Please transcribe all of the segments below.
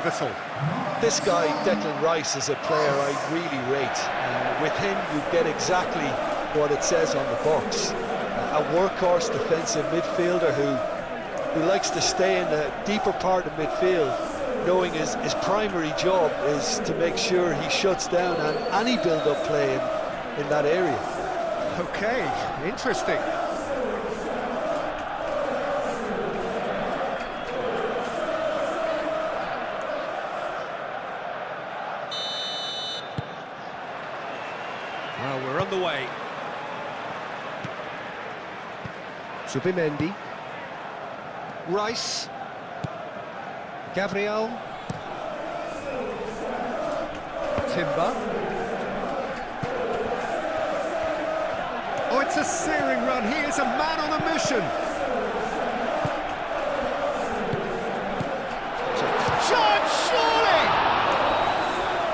Whistle. This guy, Declan Rice, is a player I really rate. With him, you get exactly what it says on the box. A workhorse defensive midfielder who likes to stay in the deeper part of midfield, knowing his primary job is to make sure he shuts down any build-up play in that area. Okay, interesting. Well, we're on the way. Zubimendi. Rice. Gabriel. Timber. Oh, it's a searing run. He is a man on a mission. Chance, surely!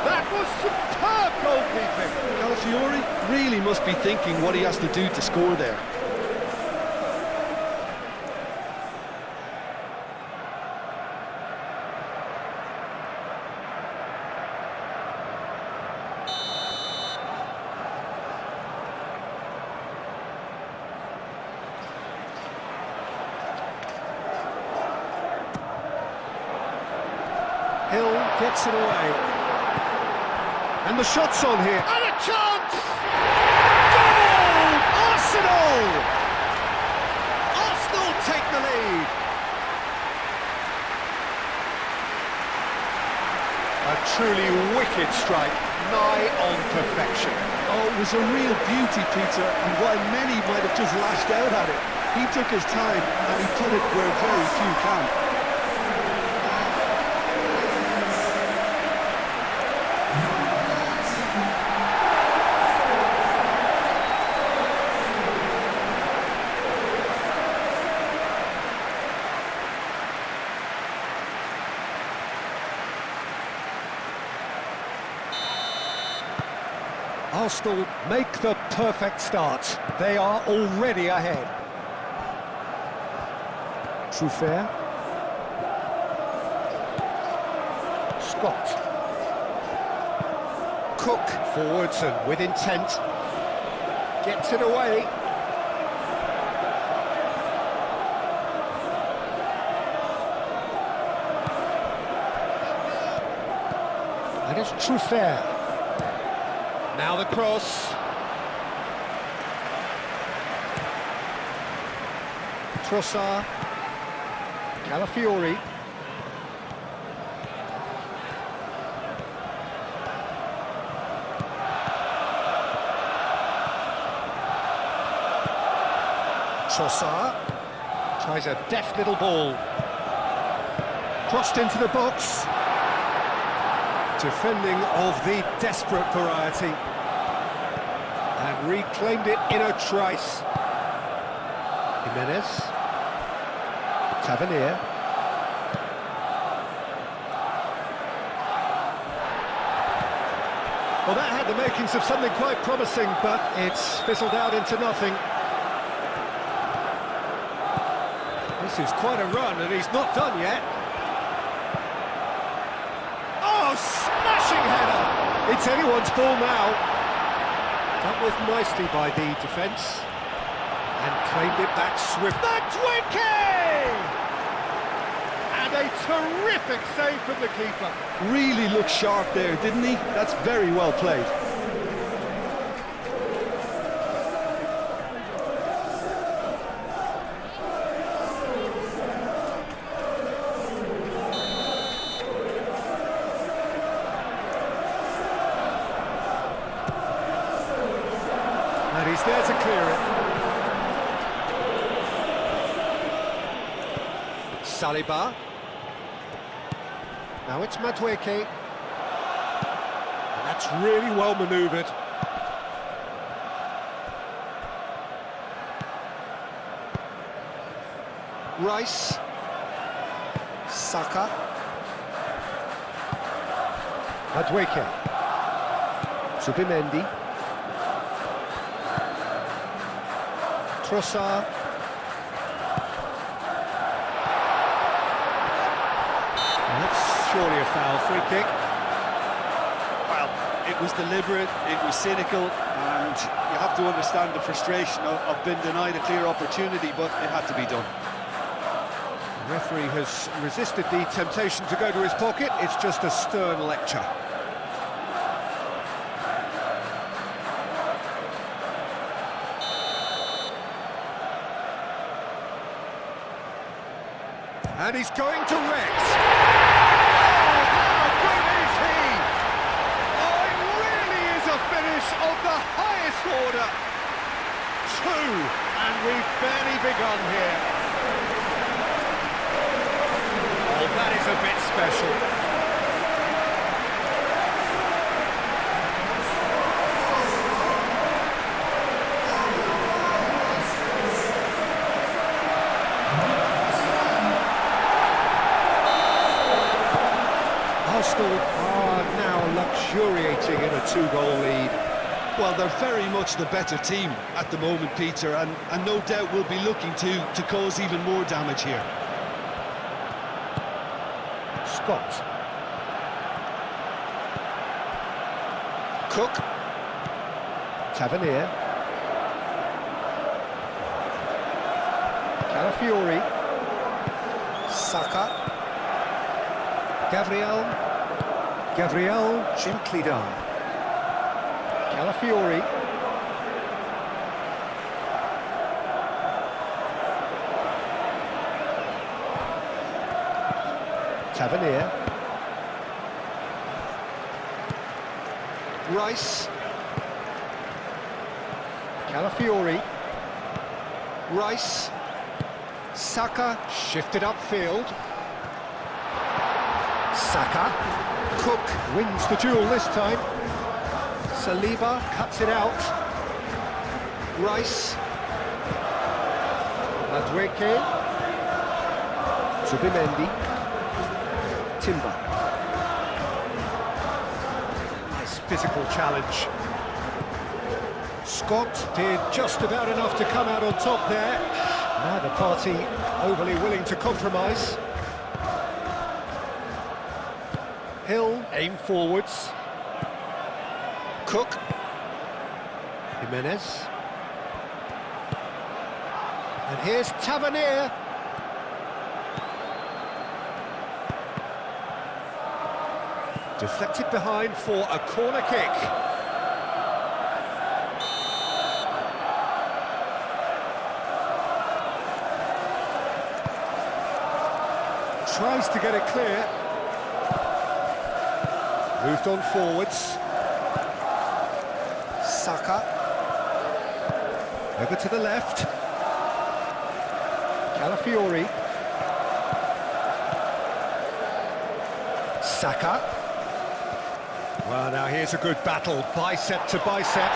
That was superb goalkeeping. Calafiori really must be thinking what he has to do to score there. Hill gets it away. And the shot's on here. And a chance! Goal! Arsenal! Arsenal take the lead. A truly wicked strike, nigh on perfection. Oh, it was a real beauty, Peter, and while many might have just lashed out at it, he took his time and he put it where very few can. Arsenal make the perfect start. They are already ahead. Truffert. Scott. Cook forwards and with intent. Gets it away. And it's Truffert. Now the cross. Trossard. Calafiori. Trossard. Tries a deft little ball. Crossed into the box. Defending of the desperate variety. And reclaimed it in a trice. Jimenez. Tavernier. Well, that had the makings of something quite promising, but it's fizzled out into nothing. This is quite a run, and he's not done yet. Oh, smashing header! It's anyone's ball now. Dealt with nicely by the defence. And claimed it back swift. Matwicki! And a terrific save from the keeper. Really looked sharp there, didn't he? That's very well played. And he's there to clear it. Saliba. Now it's Madueke. That's really well manoeuvred. Rice. Saka. Madueke. Zubimendi. Trossard. That's surely a foul. Free kick. Well, it was deliberate, it was cynical, and you have to understand the frustration of being denied a clear opportunity, but it had to be done. The referee has resisted the temptation to go to his pocket. It's just a stern lecture. And he's going to Rex. Oh, how good is he? Oh, it really is a finish of the highest order. 2, and we've barely begun here. Oh, that is a bit special. Arsenal are now luxuriating in a 2-goal lead. Well, they're very much the better team at the moment, Peter, and no doubt will be looking to cause even more damage here. Scott. Cook. Tavernier. Calafiori. Saka. Gabriel gently down. Calafiori. Tavernier. Rice. Calafiori. Rice. Saka. Shifted upfield. Saka. Cook wins the duel this time. Saliba cuts it out. Rice. Madueke. Zubimendi. Timber. Nice physical challenge. Scott did just about enough to come out on top there. Neither party overly willing to compromise. Hill aim forwards. Cook. Jimenez. And here's Tavernier. Deflected behind for a corner kick. Tries to get it clear. Moved on forwards. Saka. Over to the left. Calafiori. Saka. Well, now here's a good battle, bicep to bicep.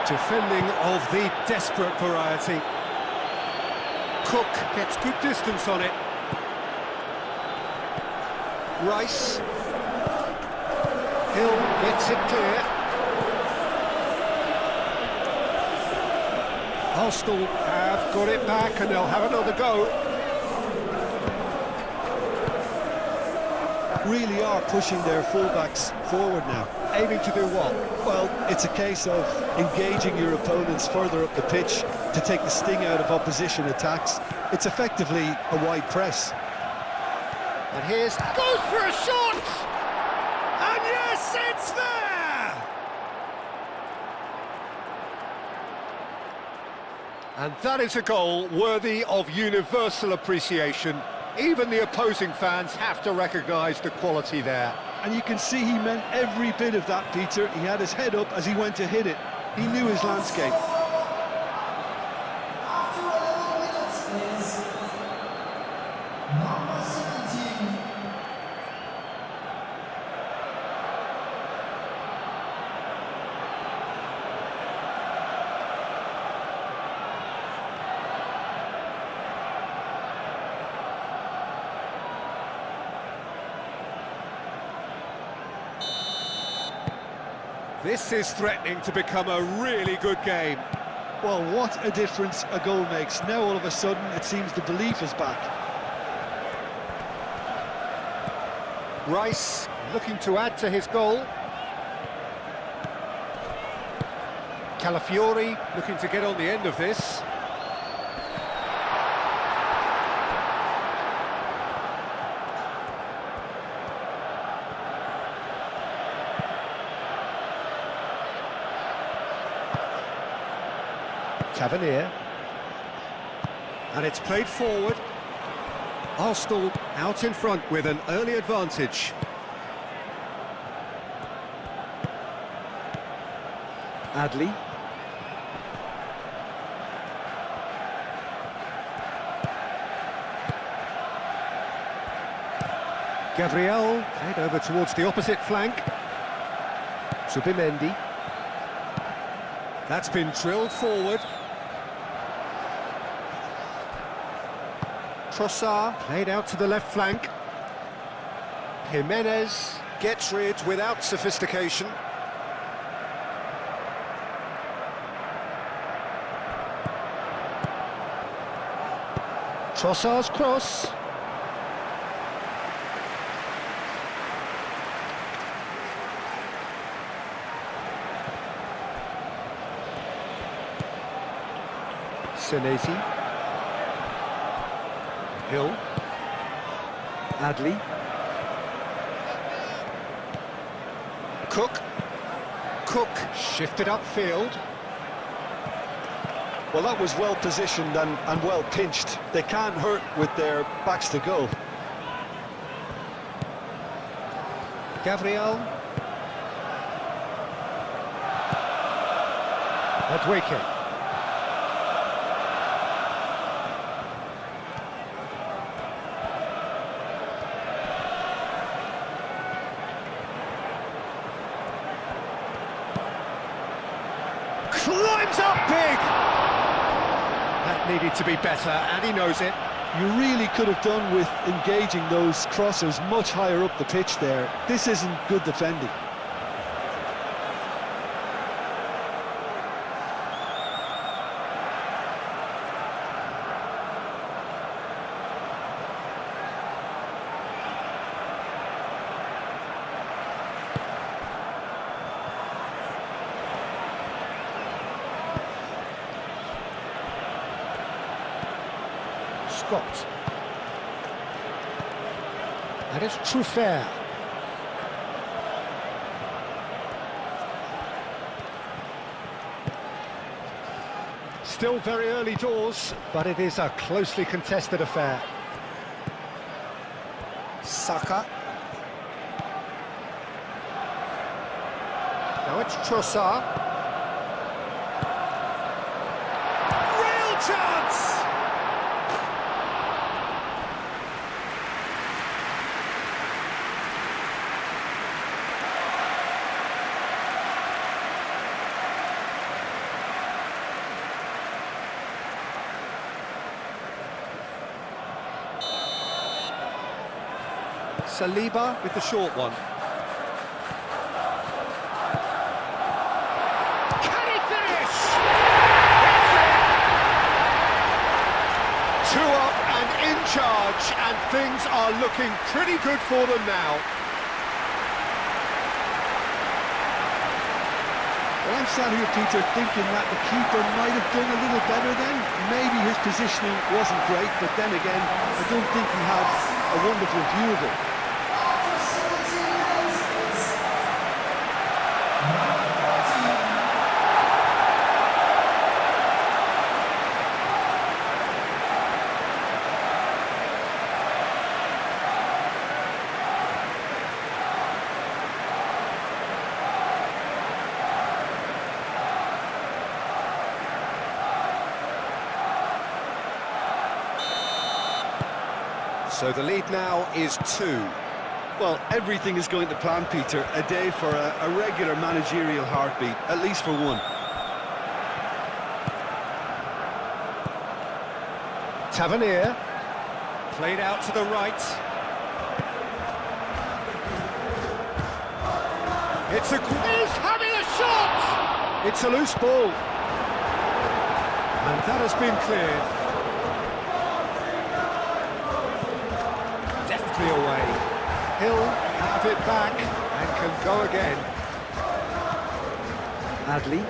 Defending of the desperate variety. Cook gets good distance on it. Rice. Hill gets it clear. Arsenal have got it back and they'll have another go. Really are pushing their fullbacks forward now. Aiming to do what? Well, it's a case of engaging your opponents further up the pitch to take the sting out of opposition attacks. It's effectively a wide press. And here's... goes for a shot! And yes, it's there! And that is a goal worthy of universal appreciation. Even the opposing fans have to recognise the quality there. And you can see he meant every bit of that, Peter. He had his head up as he went to hit it. He knew his landscape. This is threatening to become a really good game. Well, what a difference a goal makes. Now all of a sudden it seems the belief is back. Rice looking to add to his goal. Calafiori looking to get on the end of this. Tavernier. And it's played forward. Arsenal out in front with an early advantage. Adley. Gabriel, head over towards the opposite flank. Subimendi. That's been drilled forward. Trossard, played out to the left flank. Jimenez gets rid without sophistication. Trossard's cross. Senesi. Hill. Adley. Cook. Cook shifted upfield. Well, that was well positioned and well pinched. They can't hurt with their backs to goal. Gabriel. Adweke. Climbs up big! That needed to be better, and he knows it. You really could have done with engaging those crossers much higher up the pitch there. This isn't good defending. Scott. And it's Truffert. Still very early doors, but it is a closely contested affair. Saka. Now it's Trossard. Real chance! Saliba with the short one. Can he finish? It's it! 2 up and in charge, and things are looking pretty good for them now. Well, I'm sat here, Peter, thinking that the keeper might have done a little better then. Maybe his positioning wasn't great, but then again, I don't think he had a wonderful view of it. So the lead now is 2. Well, everything is going to plan, Peter. A day for a regular managerial heartbeat, at least for one. Tavernier. Played out to the right. It's he's having a shot! It's a loose ball. And that has been cleared. Away. Hill have it back and can go again. Adli.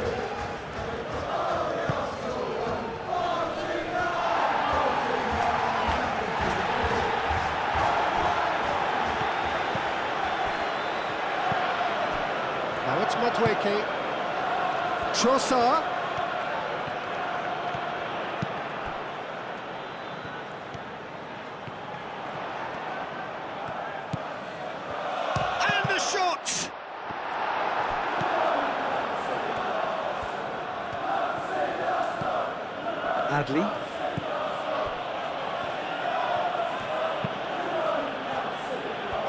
Now it's Madueke. Trossard. And the shot! Adli.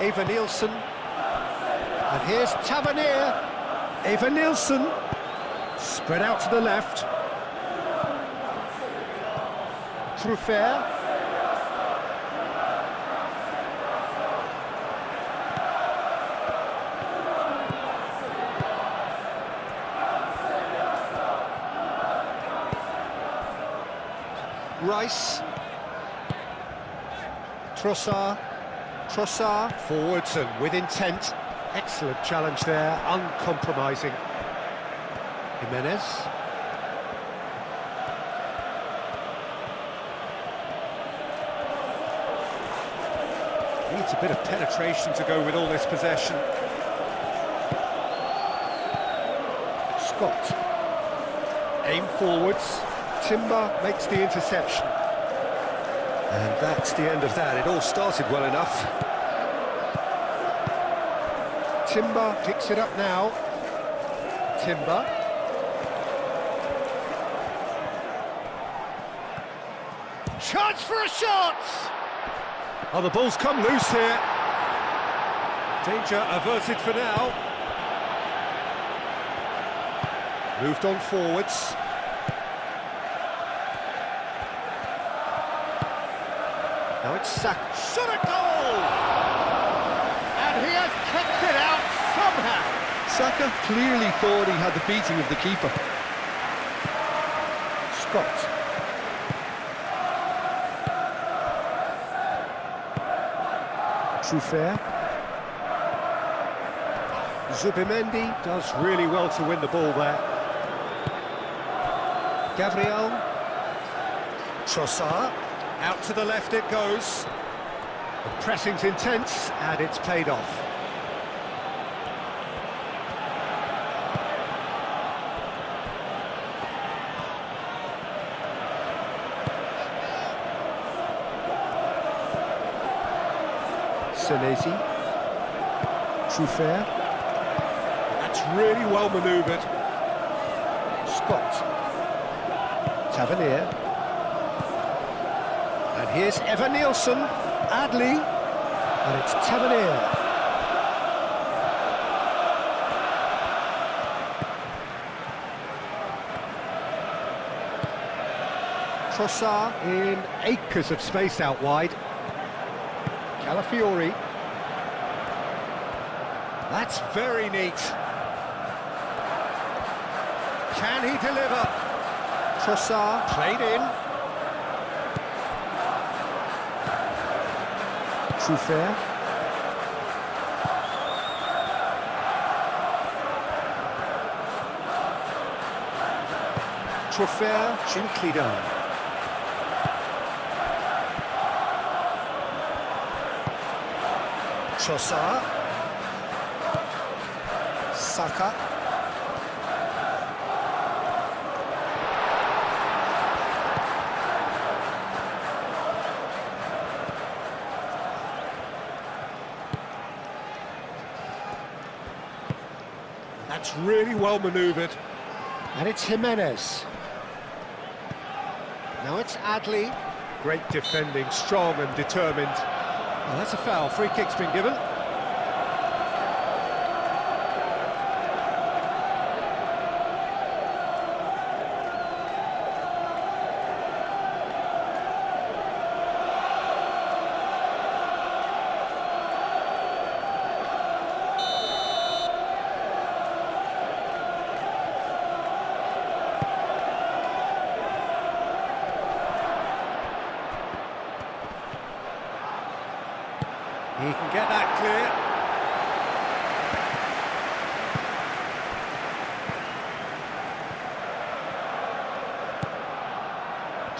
Eva Nielsen. And here's Tavernier. Eva Nielsen. Spread out to the left. Truffert. Rice. Trossard. Trossard. Forwards and with intent. Excellent challenge there, uncompromising. Jimenez. Needs a bit of penetration to go with all this possession. Scott. Aim forwards. Timber makes the interception. And that's the end of that. It all started well enough. Timber picks it up now. Timber. Chance for a shot! Oh, the ball's come loose here. Danger averted for now. Moved on forwards. Now it's Saka. Shot a goal! And he has kept it out somehow. Saka clearly thought he had the beating of the keeper. Scott. Truffert. Zubimendi does really well to win the ball there. Gabriel. Trossard. Out to the left it goes. The pressing's intense and it's paid off. Senesi. Truffert. That's really well manoeuvred. Scott. Tavernier. And here's Eva Nielsen. Adli. And it's Tavernier. Trossard in acres of space out wide. Calafiori. That's very neat. Can he deliver? Trossard played in. Truffert. Truffert gently done. Trossard. Saka. That's really well manoeuvred. And it's Jimenez. Now it's Adli. Great defending, strong and determined. Well, that's a foul. Free kick's been given. He can get that clear.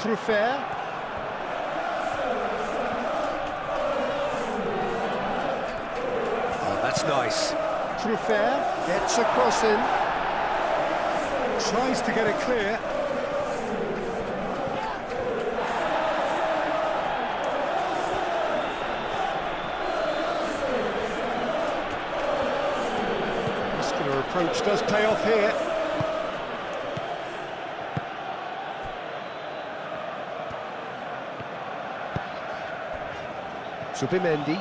Truffert. Oh, that's nice. Truffert gets a cross in. Tries to get it clear. Muscular approach does pay off here. Subimendi.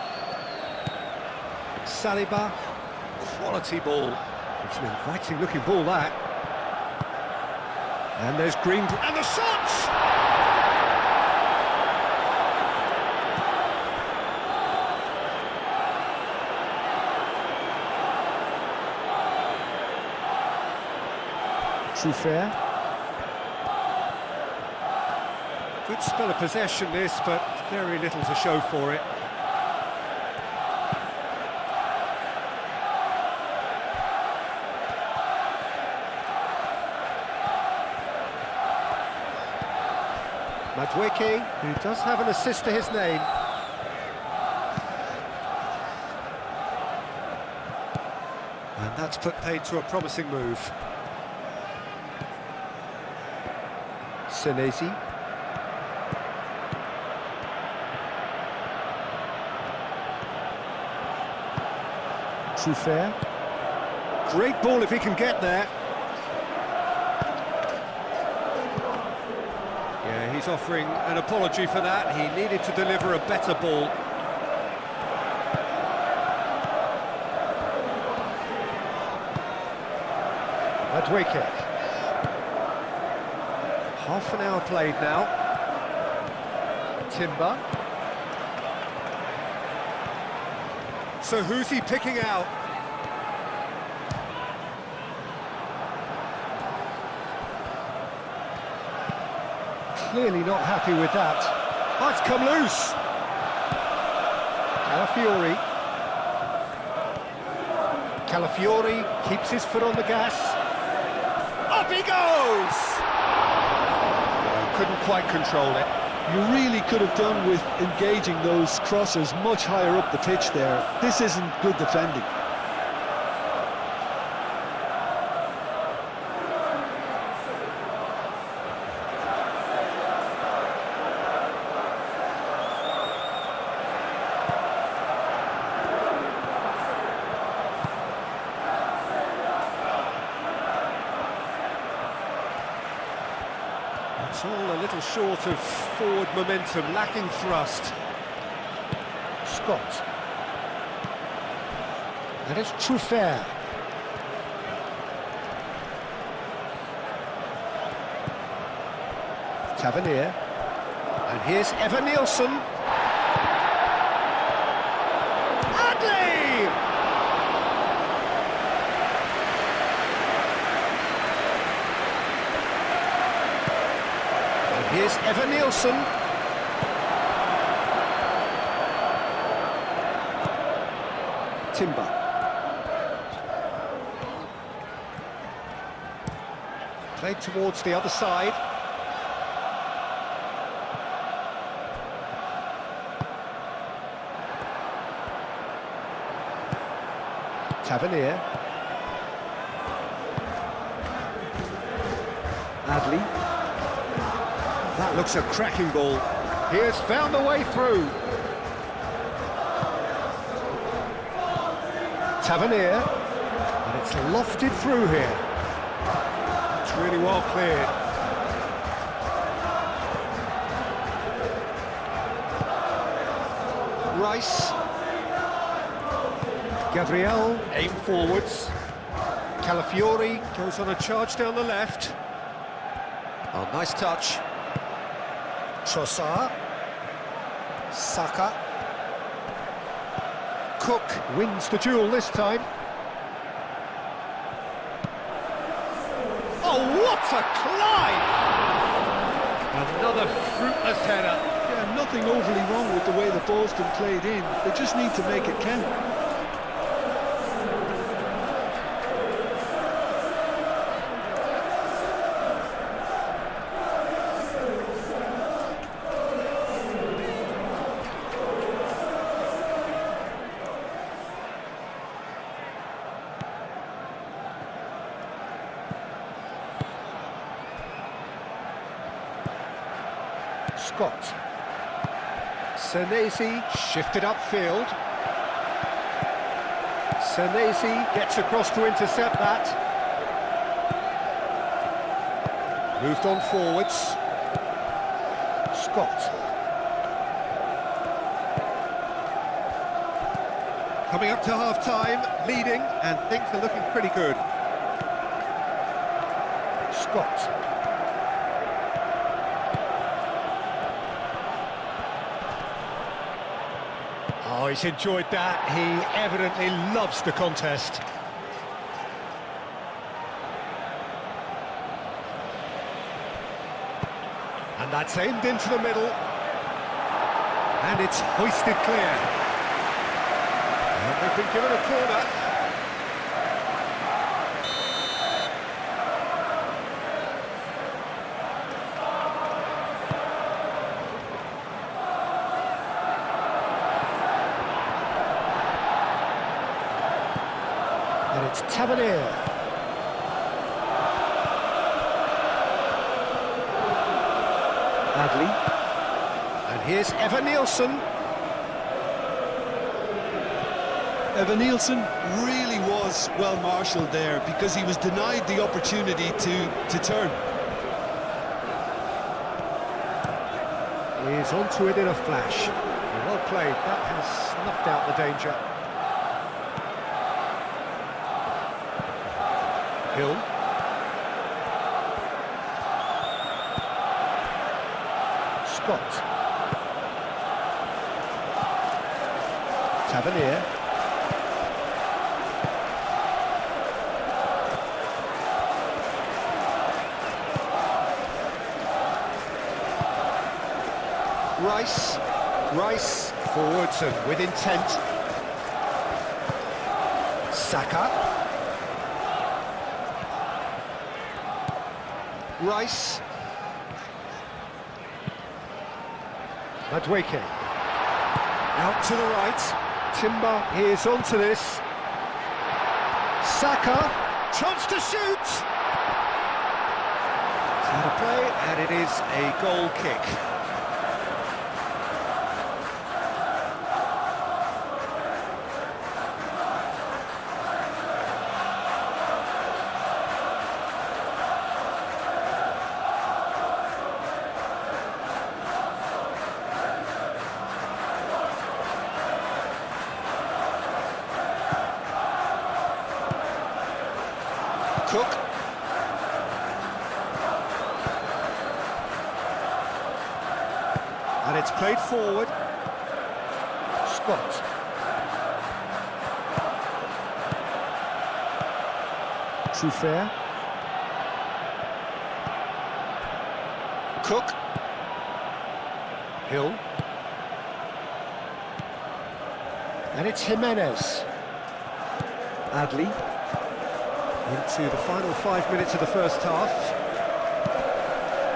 Saliba. Quality ball. It's an inviting looking ball, that. And there's Green. And the shot! Truffert. Good spell of possession, this, but very little to show for it. Madueke, who does have an assist to his name. And that's put paid to a promising move. Senesi. Truffert. Great ball if he can get there. Yeah, he's offering an apology for that. He needed to deliver a better ball. Madueke. Half an hour played now. Timber. So who's he picking out? Clearly not happy with that. Oh, it's come loose. Calafiori keeps his foot on the gas. Up he goes! Couldn't quite control it. You really could have done with engaging those crossers much higher up the pitch there. This isn't good defending. It's all a little short of forward momentum, lacking thrust. Scott. And it's Truffert. Tavernier. And here's Evan Nielsen. Adley! And here's Evan Nielsen. Timber. Played towards the other side. Tavernier. Adley. That looks a cracking ball. He has found the way through. Tavernier. And it's lofted through here. It's really well cleared. Rice. Gabriel, aim forwards. Calafiori goes on a charge down the left. Oh, nice touch. Trossard. Saka. Cook wins the duel this time. Oh, what a climb! Another fruitless header. Yeah, nothing overly wrong with the way the ball's been played in. They just need to make it count. Scott. Senesi shifted upfield. Senesi gets across to intercept that. Moved on forwards. Scott. Coming up to half-time, leading, and things are looking pretty good. Scott. Oh, he's enjoyed that. He evidently loves the contest. And that's aimed into the middle. And it's hoisted clear. And they've been given a corner. And it's Tavernier. Adley. And here's Evan Nielsen. Evan Nielsen really was well marshalled there because he was denied the opportunity to turn. He's onto it in a flash. Well played, that has snuffed out the danger. Hill. Scott. Tavernier. Rice forwards and with intent. Saka. Rice. Madueke. Out to the right. Timber is onto this. Saka. Chance to shoot. It's out of play, and it is a goal kick. Cook. And it's played forward. Scott. Truffert. Cook. Hill. And it's Jimenez. Adley. Into the final 5 minutes of the first half.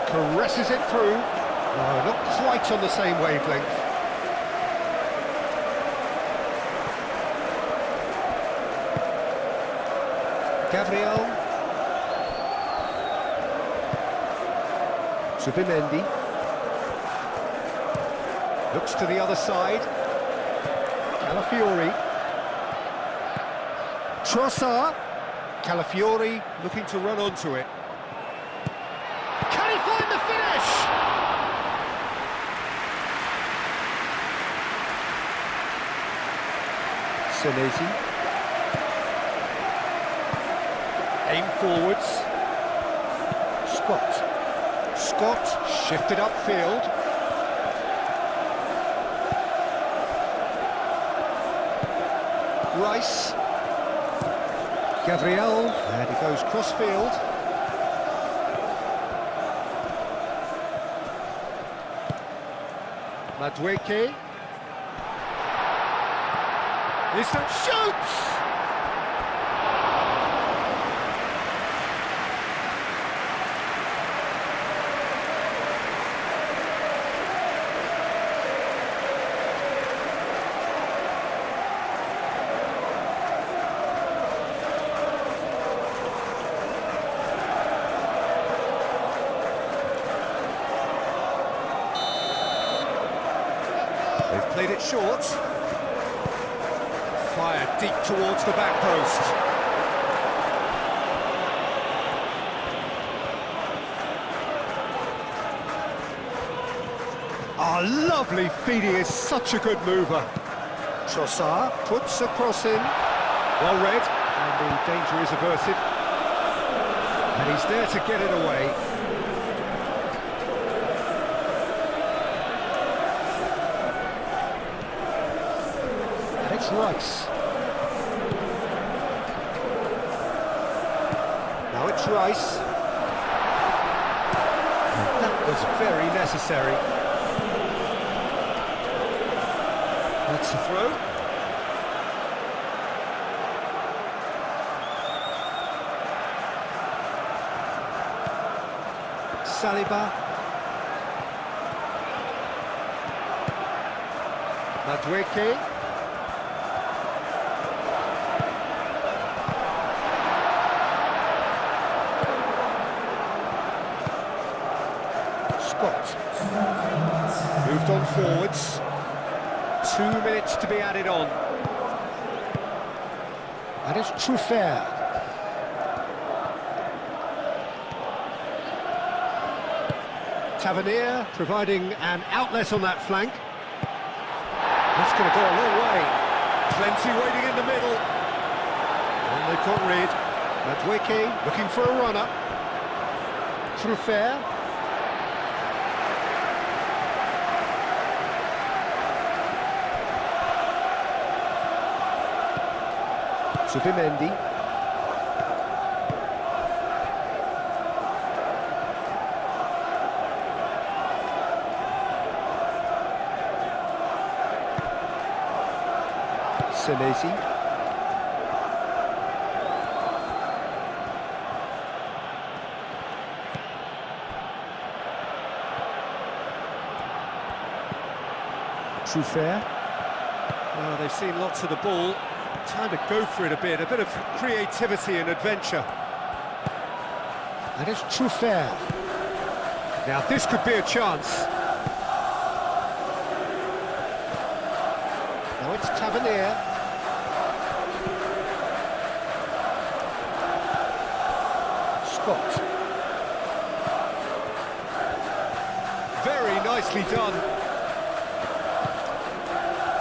Caresses it through. Oh, not quite on the same wavelength. Gabriel. Zubimendi. Looks to the other side. Calafiori. Trossard. Calafiori looking to run onto it. Can he find the finish? Senesi. Aim forwards. Scott shifted upfield. Rice. Gabriel, and he goes cross-field. Madueke. Shoots! Played it short. Fired deep towards the back post. Lovely feed, he is such a good mover. Trossard puts a cross in. Well read, and the danger is averted. And he's there to get it away. And it's Rice. Now it's Rice. And that was very necessary. That's the throw. Saliba. Madueke. Scott. Moved on forwards. 2 minutes to be added on. And it's Truffert. Tavernier providing an outlet on that flank. That's going to go a long way. Plenty waiting in the middle. And they've got rid. Madueke looking for a runner. Truffert. Subimendi. Senesi. Truffert. Well, they've seen lots of the ball. Time to go for it a bit of creativity and adventure. And it's Truffert. Now this could be a chance. Now it's Tavernier. Scott. Very nicely done.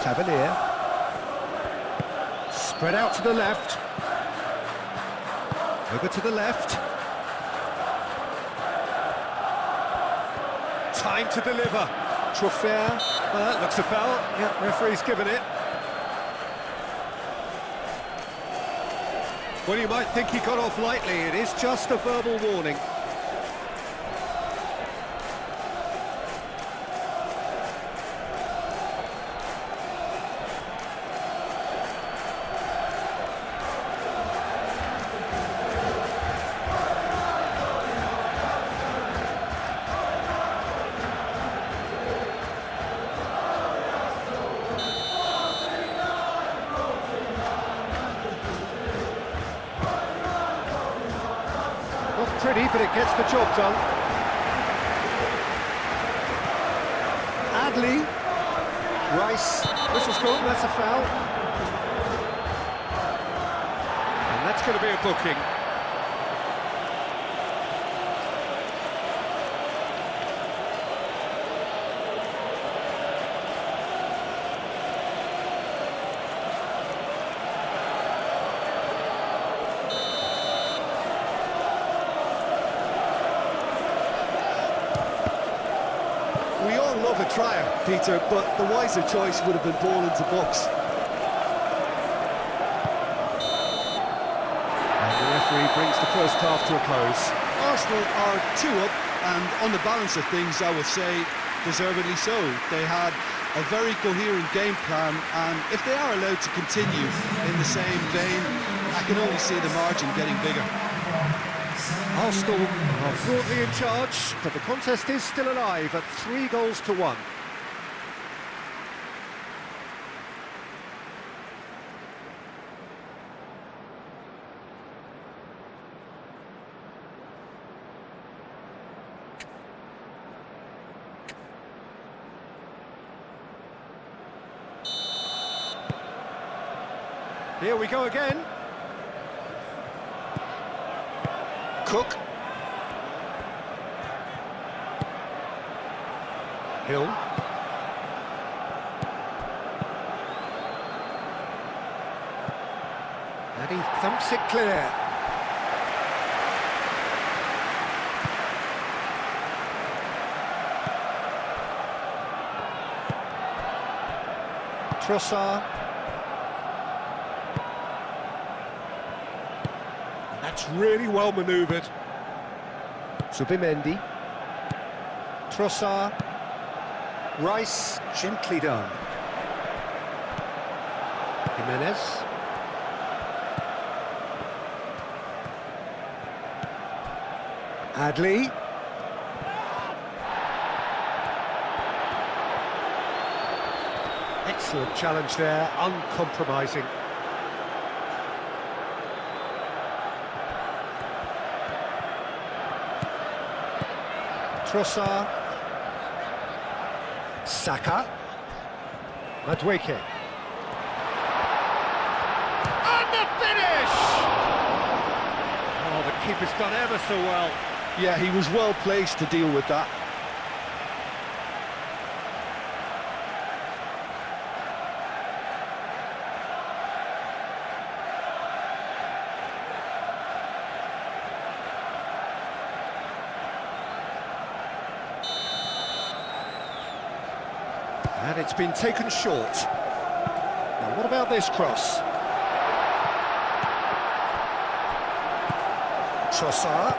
Tavernier. Spread out to the left. Over to the left. Time to deliver. Truffert. Well, that looks a foul. Yeah, referee's given it. Well, you might think he got off lightly. It is just a verbal warning. Pretty, but it gets the job done. Adley. Rice. Whistle's gone, that's a foul. And that's going to be a booking. We all love a trier, Peter, but the wiser choice would have been ball into box. And the referee brings the first half to a close. Arsenal are 2 up, and on the balance of things, I would say, deservedly so. They had a very coherent game plan, and if they are allowed to continue in the same vein, I can only see the margin getting bigger. Arsenal are broadly in charge, but the contest is still alive at 3-1. Here we go again. Cook. Hill. And he thumps it clear. Trossard. That's really well manoeuvred. Zubimendi. Trossard. Rice, gently done. Jimenez. Adli. Excellent challenge there, uncompromising. Trossard. Saka. Madueke. And the finish! Oh, the keeper's done ever so well. Yeah, he was well placed to deal with that. And it's been taken short. Now, what about this cross? Trossard.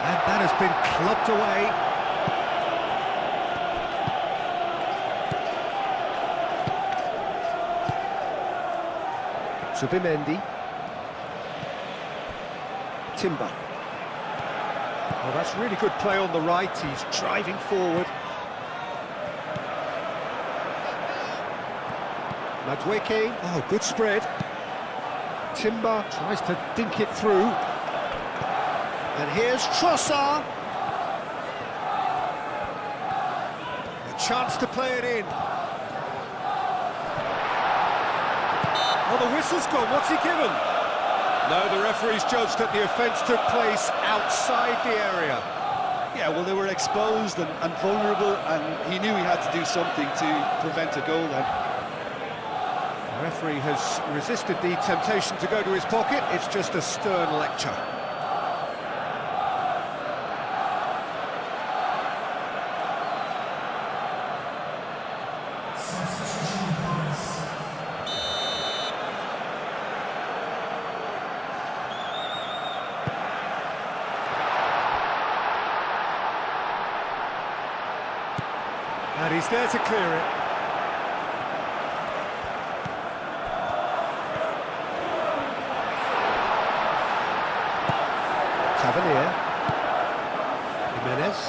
And that has been clubbed away. Zubimendi. Timber. Oh, that's really good play on the right. He's driving forward. Madueke. Oh, good spread. Timber tries to dink it through. And here's Trossard. A chance to play it in. Oh, the whistle's gone. What's he given? No, the referee's judged that the offence took place outside the area. Yeah, well, they were exposed and vulnerable, and he knew he had to do something to prevent a goal then. The referee has resisted the temptation to go to his pocket. It's just a stern lecture. And he's there to clear it. Tavernier. Jimenez.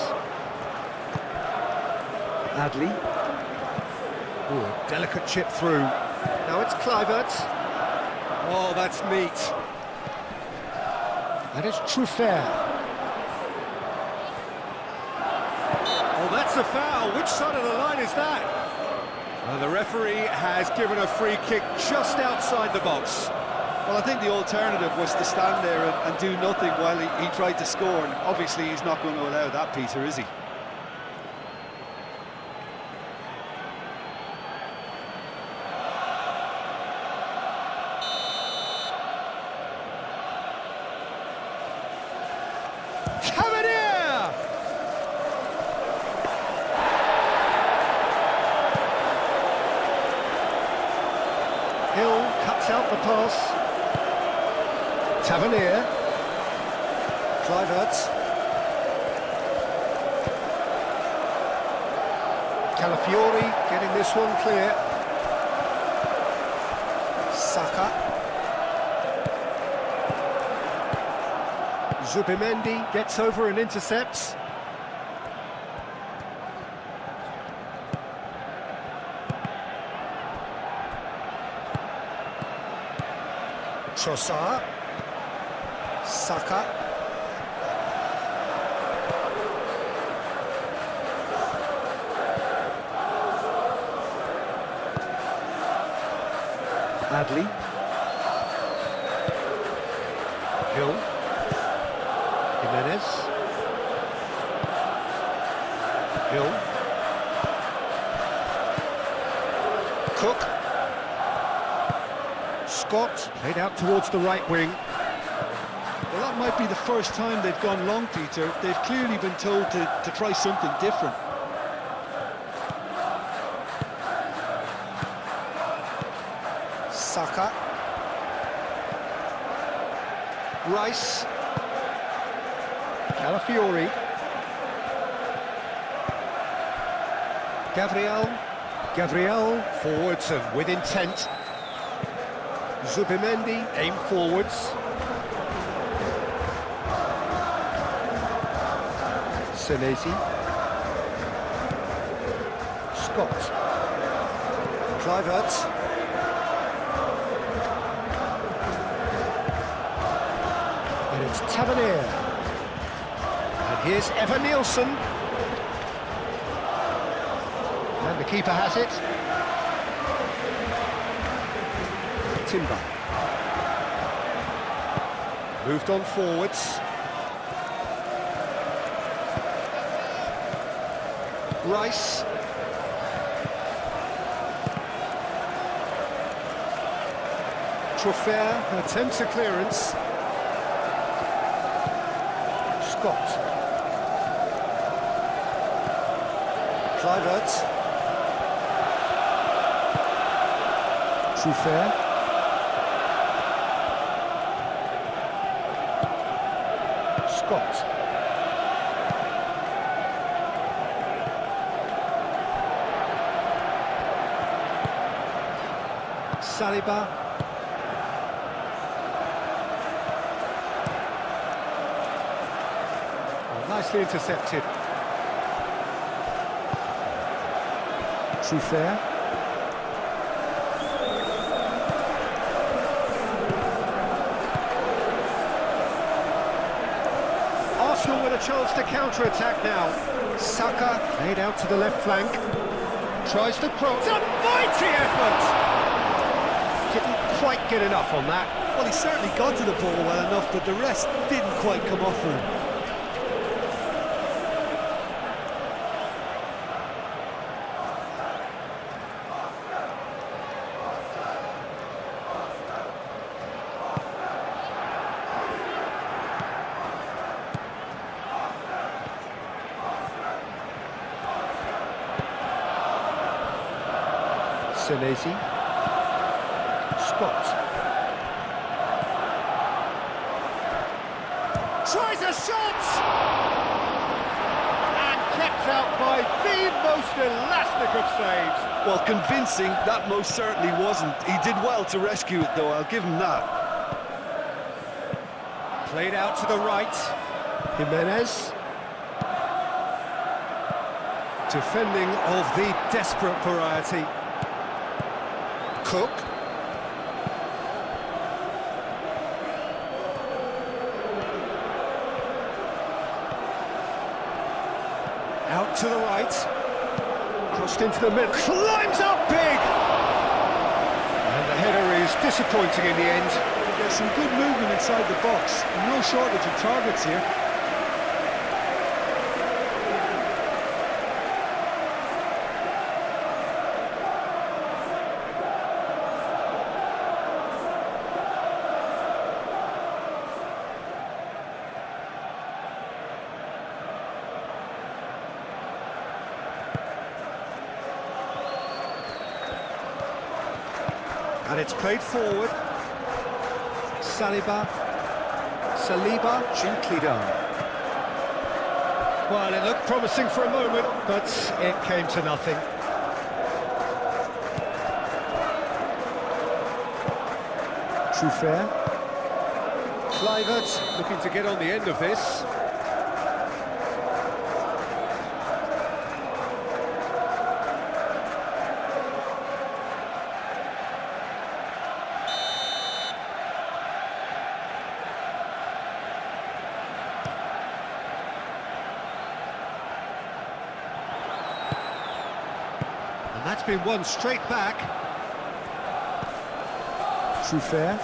Adli. Ooh, a delicate chip through. Now it's Kluivert. Oh, that's neat. And it's Truffert. Oh, that's a foul. Which side of the line is that? Well, the referee has given a free kick just outside the box. Well, I think the alternative was to stand there and do nothing while he tried to score, and obviously he's not going to allow that, Peter, is he? Tavernier! Hill cuts out the pass. Tavernier. Kluivert. Calafiori getting this one clear. Saka. Zubimendi gets over and intercepts. Trossard. Saka. Adli. Hill. Jimenez. Hill. Cook. Scott. Played out towards the right wing. Well, that might be the first time they've gone long, Peter. They've clearly been told to try something different. Saka. Rice. Calafiori. Gabriel. Forwards and with intent. Zubimendi. Aim forwards. Senesi. Scott. Kluivert. And it's Tavernier. And here's Evan Nielsen. And the keeper has it. Timber. Moved on forwards. Rice. Truffert attempts a clearance. Scott. Kluivert. Truffert. Scott. Saliba. Oh, nicely intercepted. Truffert. Arsenal with a chance to counter-attack now. Saka laid out to the left flank. Tries to cross. It's a mighty effort! Didn't quite get enough on that. Well, he certainly got to the ball well enough, but the rest didn't quite come off for him. Senesi. Scott. Tries a shot! And kept out by the most elastic of saves. Well, convincing, that most certainly wasn't. He did well to rescue it, though, I'll give him that. Played out to the right. Jimenez. Defending of the desperate variety. Cook. Out to the right. Crossed into the middle. Climbs up big! And the header is disappointing in the end. There's some good movement inside the box. No shortage of targets here. And it's played forward. Saliba gently done. Well, it looked promising for a moment, but it came to nothing. Truffert. Kluivert looking to get on the end of this. And that's been won straight back. Truffert.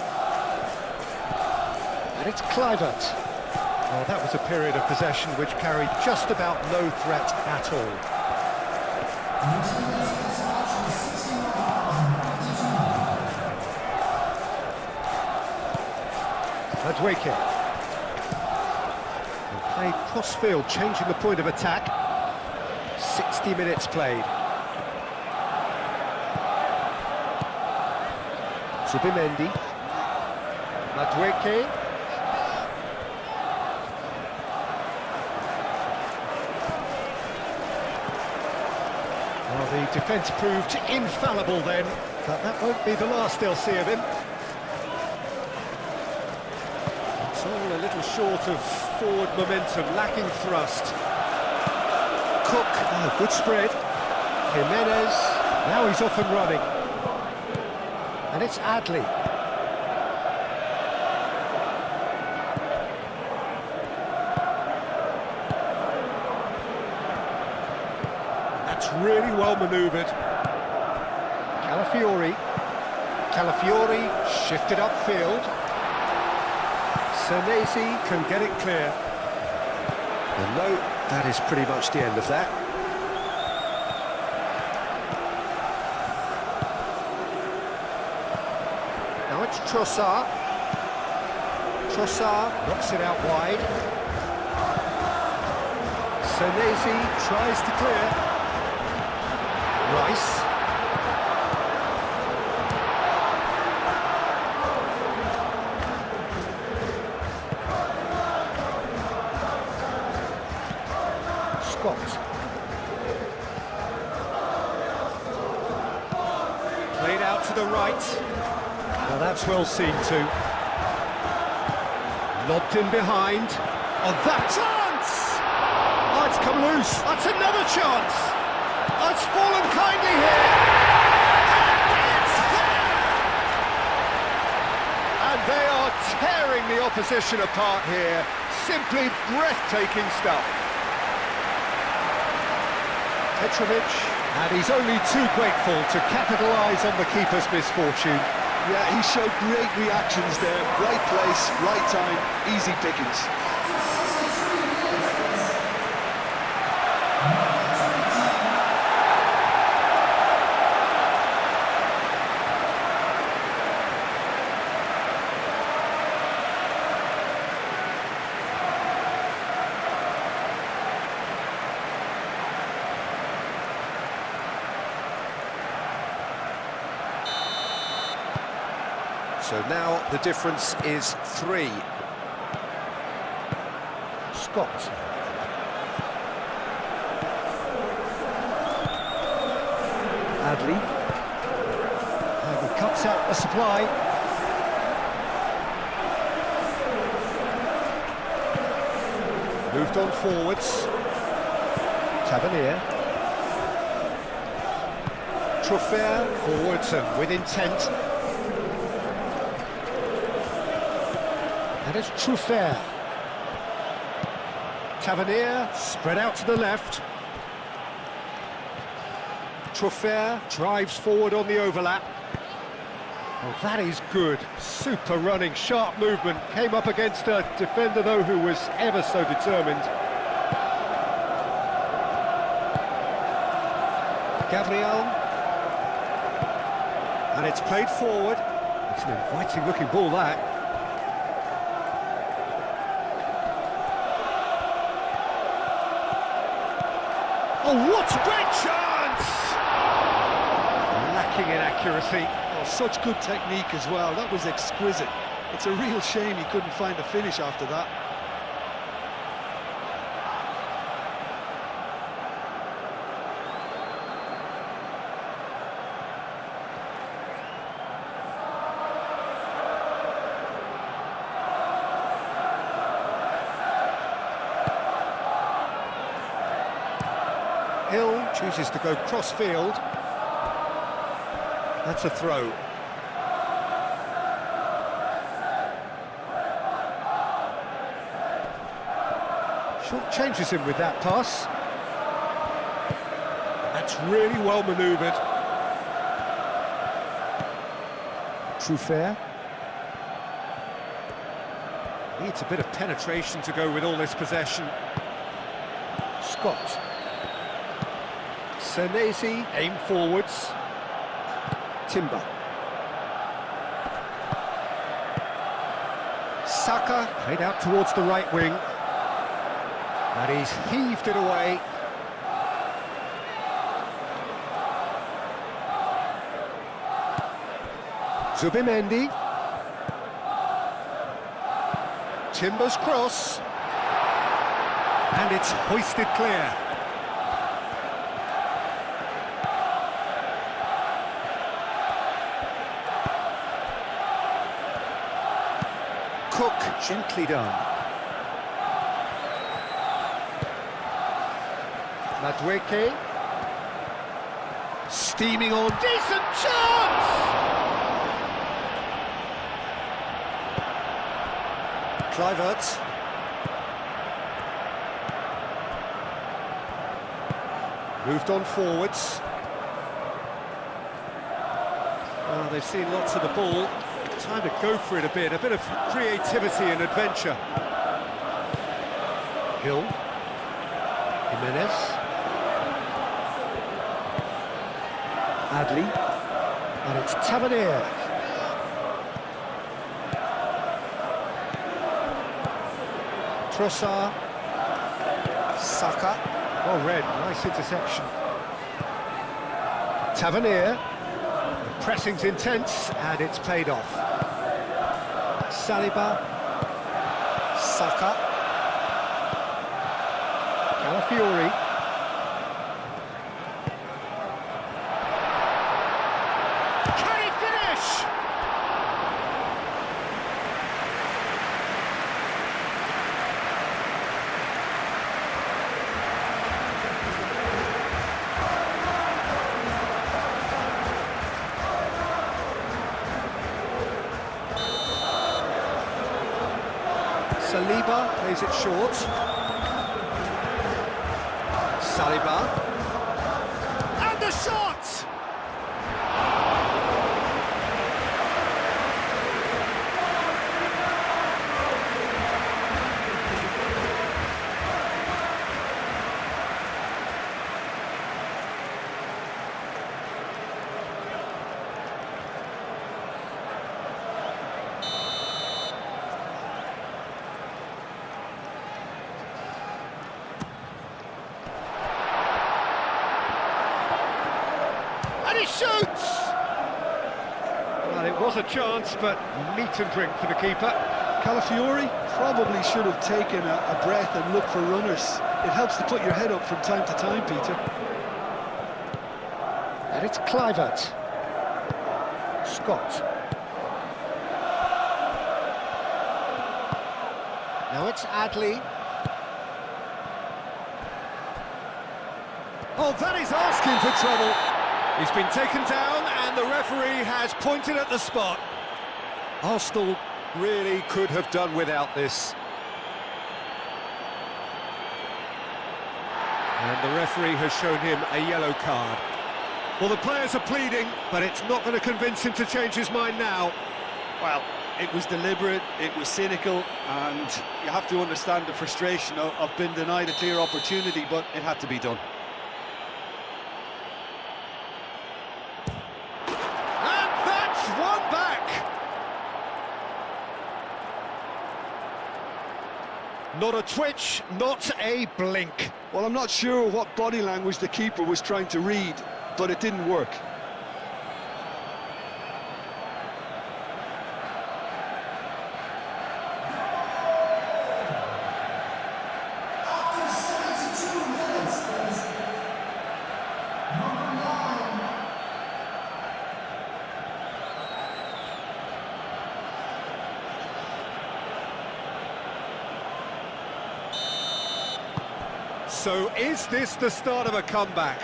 And it's Kluivert. Well, that was a period of possession which carried just about no threat at all. Madueke. Played cross-field, changing the point of attack. 60 minutes played. Zubimendi. Madueke. Well, the defence proved infallible then, but that won't be the last they'll see of him. It's all a little short of forward momentum, lacking thrust. Cook, oh, good spread. Jimenez, now he's off and running. And it's Adli. That's really well manoeuvred. Calafiori shifted upfield. Senesi can get it clear. And no, that is pretty much the end of that. Now it's Trossard. Trossard knocks it out wide. Senesi tries to clear. Rice. Played out to the right. Well, that's well seen too. Lobbed in behind. Oh, that chance! Oh, it's come loose. That's another chance. Oh, it's fallen kindly here. And it's there! And they are tearing the opposition apart here. Simply breathtaking stuff. Petrovic, and he's only too grateful to capitalise on the keeper's misfortune. Yeah, he showed great reactions there. Right place, right time, easy pickings. So now the difference is 3. Scott. Adli. And he cuts out the supply. Moved on forwards. Tavernier. Truffert forwards and with intent. And it's Truffert. Tavernier spread out to the left. Truffert drives forward on the overlap. Oh, that is good. Super running, sharp movement. Came up against a defender, though, who was ever so determined. Gabriel. And it's played forward. It's an inviting-looking ball, that. Oh, what a great chance! Lacking in accuracy. Oh, such good technique as well. That was exquisite. It's a real shame he couldn't find a finish after that. Hill chooses to go cross-field. That's a throw. Short changes him with that pass. That's really well manoeuvred. Truffert. Needs a bit of penetration to go with all this possession. Scott. Senesi, aim forwards. Timber. Saka, played out towards the right wing. And he's heaved it away. Zubimendi. Timber's cross. And it's hoisted clear. Cook, gently done. Madueke. Steaming on, decent chance! Kluivert. Moved on forwards. Well, they've seen lots of the ball. Time to go for it a bit of creativity and adventure. Hill. Jimenez. Adli. And it's Tavernier. Trossard. Saka. Oh, red, nice interception. Tavernier. The pressing's intense, and it's paid off. Saliba. Saka. Calafiori. Can he finish? Saliba plays it short. Saliba. And the shot! And he shoots! Well, it was a chance, but meat and drink for the keeper. Calafiori probably should have taken a breath and looked for runners. It helps to put your head up from time to time, Peter. And it's Kluivert. Scott. Now it's Adli. Oh, that is asking for trouble. He's been taken down and the referee has pointed at the spot. Arsenal really could have done without this. And the referee has shown him a yellow card. Well, the players are pleading, but it's not going to convince him to change his mind now. Well, it was deliberate, it was cynical, and you have to understand the frustration of being denied a clear opportunity, but it had to be done. One back. Not a twitch, not a blink. Well, I'm not sure what body language the keeper was trying to read, but it didn't work. So is this the start of a comeback?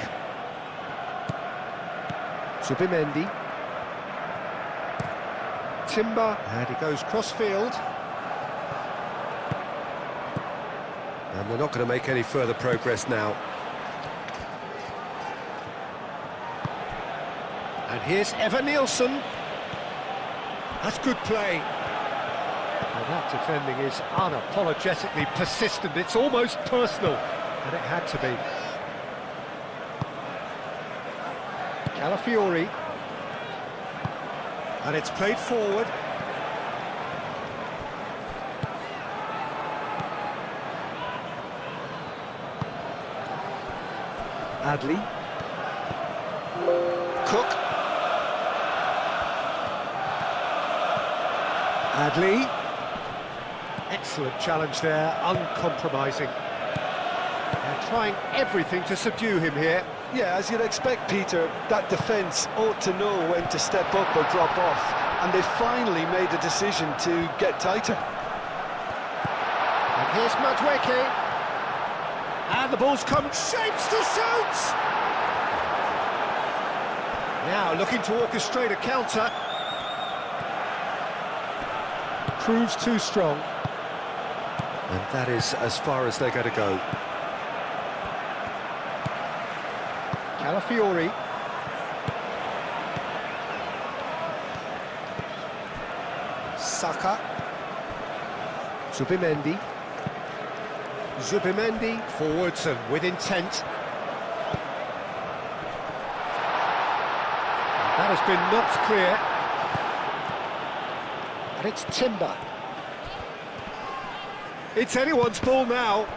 Zubimendi. Timber, and he goes cross-field. And they're not going to make any further progress now. And here's Evan Nielsen. That's good play. Well, that defending is unapologetically persistent. It's almost personal, and it had to be. Calafiori. And it's played forward. Adley. Cook. Adley. Excellent challenge there, uncompromising. They're trying everything to subdue him here. Yeah, as you'd expect, Peter, that defence ought to know when to step up or drop off, and they finally made a decision to get tighter. And here's Madueke. And the ball's come, shapes to shoot! Now looking to orchestrate a counter. Proves too strong. And that is as far as they're going to go. Calafiori. Saka. Zubimendi. Zubimendi forwards and with intent. That has been knocked clear. And it's Timber. It's anyone's ball now.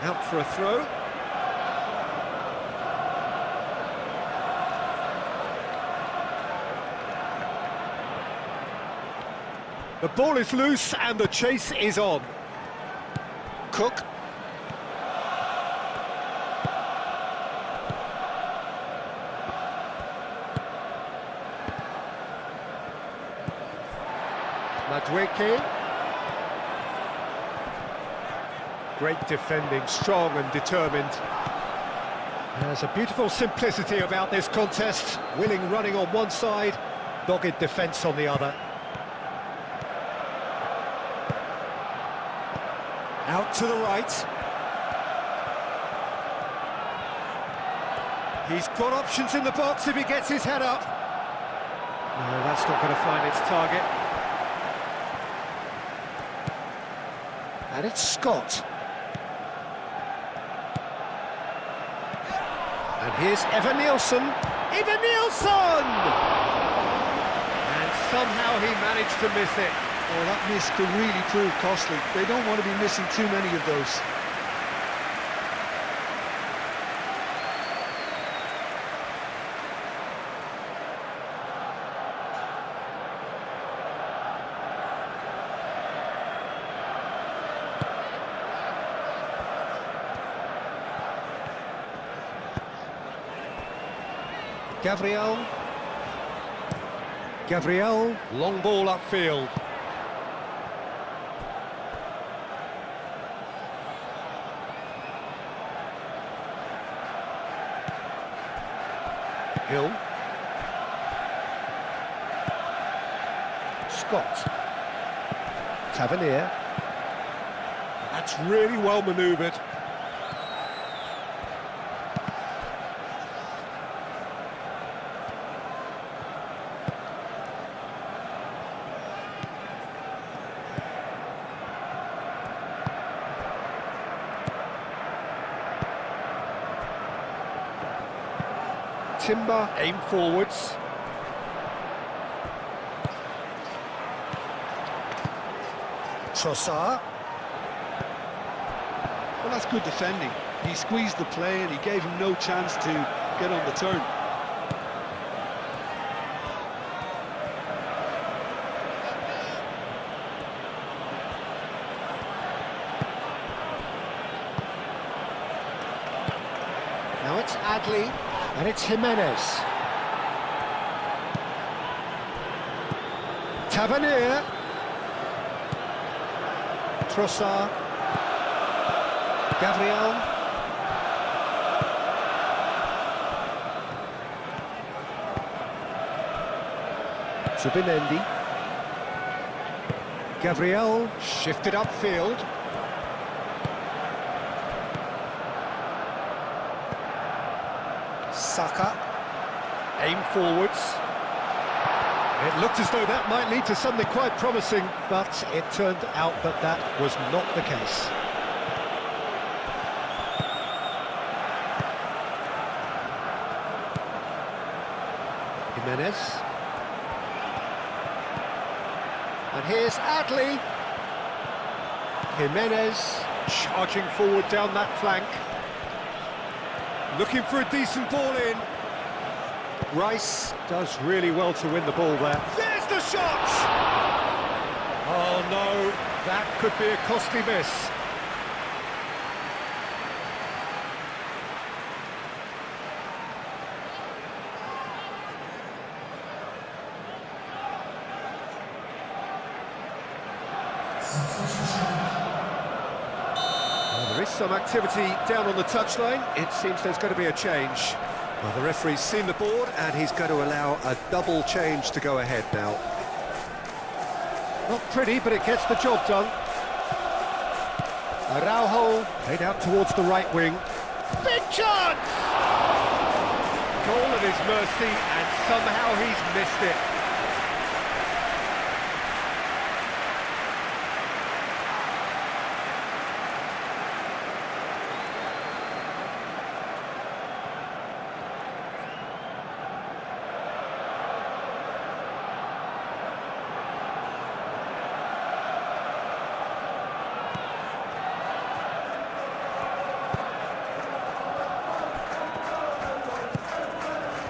Out for a throw. The ball is loose and the chase is on. Cook. Madueke. Great defending, strong and determined. There's a beautiful simplicity about this contest. Willing running on one side, dogged defence on the other. Out to the right. He's got options in the box if he gets his head up. No, that's not going to find its target. And it's Scott. And here's Evan Nielsen. Evan Nielsen! And somehow he managed to miss it. Oh, that miss could really prove costly. They don't want to be missing too many of those. Gabriel, long ball upfield. Hill. Scott. Tavernier. That's really well manoeuvred. Timber, aim forwards. Trossard. Well, that's good defending. He squeezed the play and he gave him no chance to get on the turn. Now it's Adley. And it's Jimenez. Tavernier. Trossard. Gabriel. Zubimendi. Gabriel shifted upfield. Saka, aim forwards. It looked as though that might lead to something quite promising, but it turned out that that was not the case. Jimenez. And here's Adli. Jimenez charging forward down that flank. Looking for a decent ball in. Rice does really well to win the ball there. There's the shot! Oh no, that could be a costly miss. Well, there is some activity down on the touchline. It seems there's going to be a change. Well, the referee's seen the board and he's going to allow a double change to go ahead now. Not pretty, but it gets the job done. Araujo played out towards the right wing. Big chance! Goal at his mercy, and somehow he's missed it.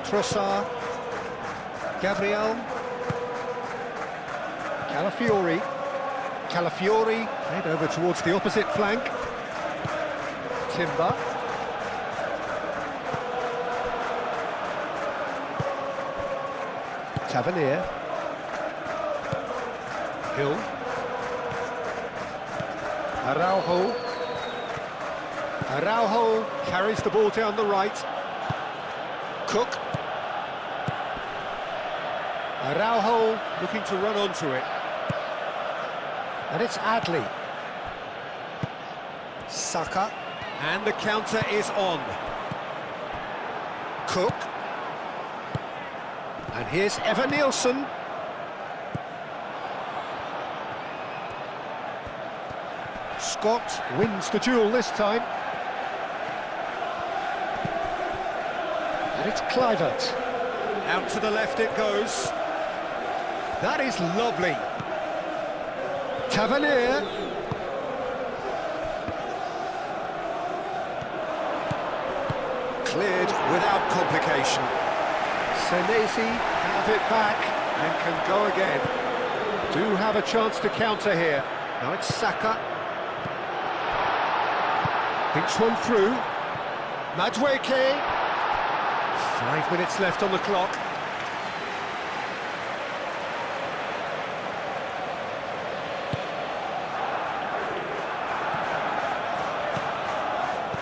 Trossard, Gabriel, Calafiori played over towards the opposite flank. Timber. Tavernier. Hill. Araujo carries the ball down the right. Cook. Araujo looking to run onto it. And it's Adli. Saka. And the counter is on. Cook. And here's Evan Nielsen. Scott wins the duel this time. And it's Kluivert. Out to the left it goes. That is lovely. Tavernier. Cleared without complication. Senesi have it back and can go again. Do have a chance to counter here. Now it's Saka. Thinks one through. Madueke. 5 minutes left on the clock.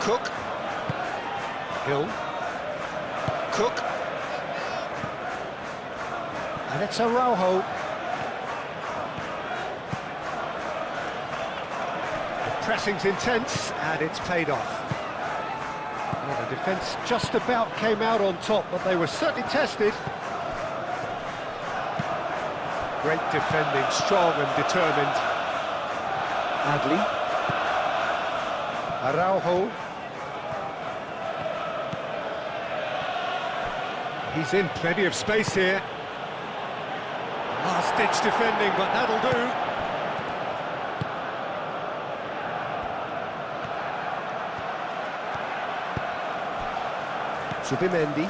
Cook. Hill. Cook. And it's Araujo. The pressing's intense and it's paid off. Well, the defence just about came out on top, but they were certainly tested. Great defending, strong and determined. Adli. Araujo. He's in plenty of space here. Last-ditch defending, but that'll do. Zubimendi.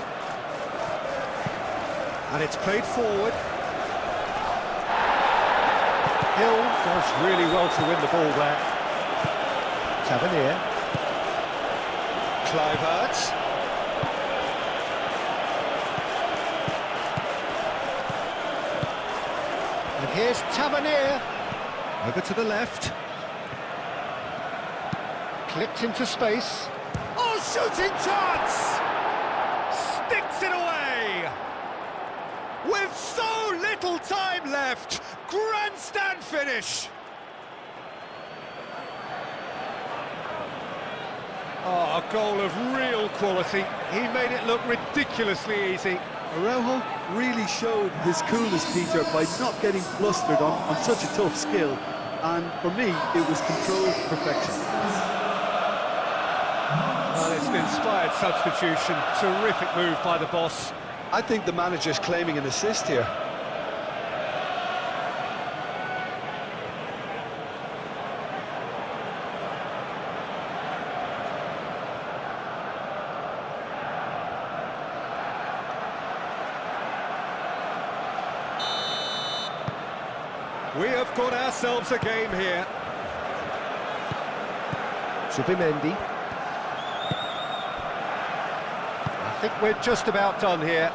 And it's played forward. Hill does really well to win the ball there. Tavernier. Kluivert. And here's Tavernier. Over to the left. Clipped into space. Oh, shooting chance! Sticks it away! With so little time left, grandstand finish! Oh, a goal of real quality. He made it look ridiculously easy. Araujo really showed his coolness, Peter, by not getting flustered on such a tough skill. And for me, it was controlled perfection. Well, it's an inspired substitution. Terrific move by the boss. I think the manager's claiming an assist here. We have got ourselves a game here. Zubimendi. I think we're just about done here.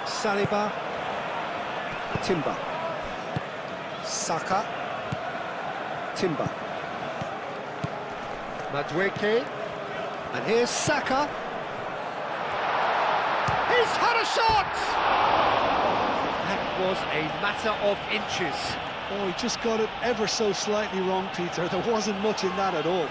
Saliba. Timber. Saka. Timber. Madueke. And here's Saka. He's had a shot! That was a matter of inches. Oh, he just got it ever so slightly wrong, Peter. There wasn't much in that at all.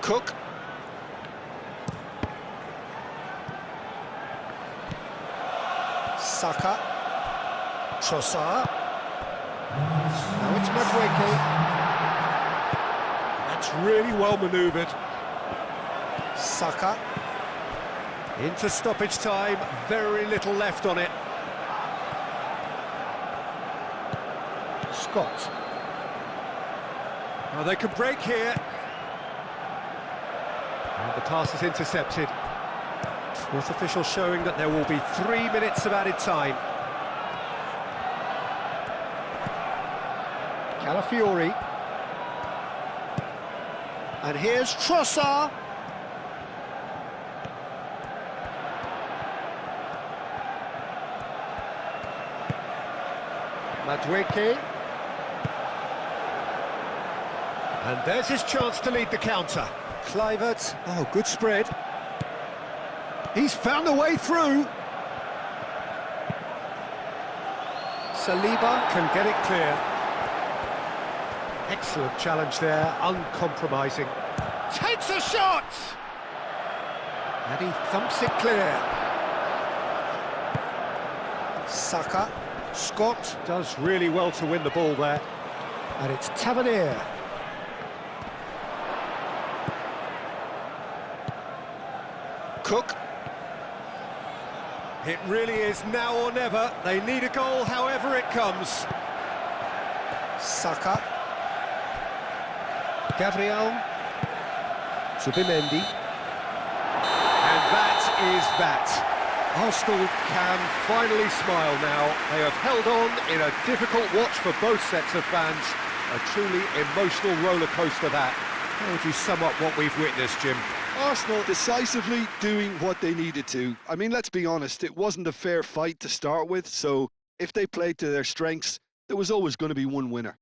Cook. Saka. Trossard. Now it's Madueke. That's really well manoeuvred. Saka. Into stoppage time, very little left on it. Scott. Now they can break here. And the pass is intercepted. Fourth official showing that there will be 3 minutes of added time. Calafiori. And here's Trossard. Madueke. And there's his chance to lead the counter. Kluivert. Oh, good spread. He's found a way through. Saliba can get it clear. Excellent challenge there, uncompromising. Takes a shot! And he thumps it clear. Saka. Scott does really well to win the ball there. And it's Tavernier. Cook. It really is now or never. They need a goal however it comes. Saka. Gabriel. Zubimendi. And that is that. Arsenal can finally smile now. They have held on in a difficult watch for both sets of fans. A truly emotional roller coaster that. How would you sum up what we've witnessed, Jim? Arsenal decisively doing what they needed to. I mean, let's be honest, it wasn't a fair fight to start with, so if they played to their strengths, there was always going to be one winner.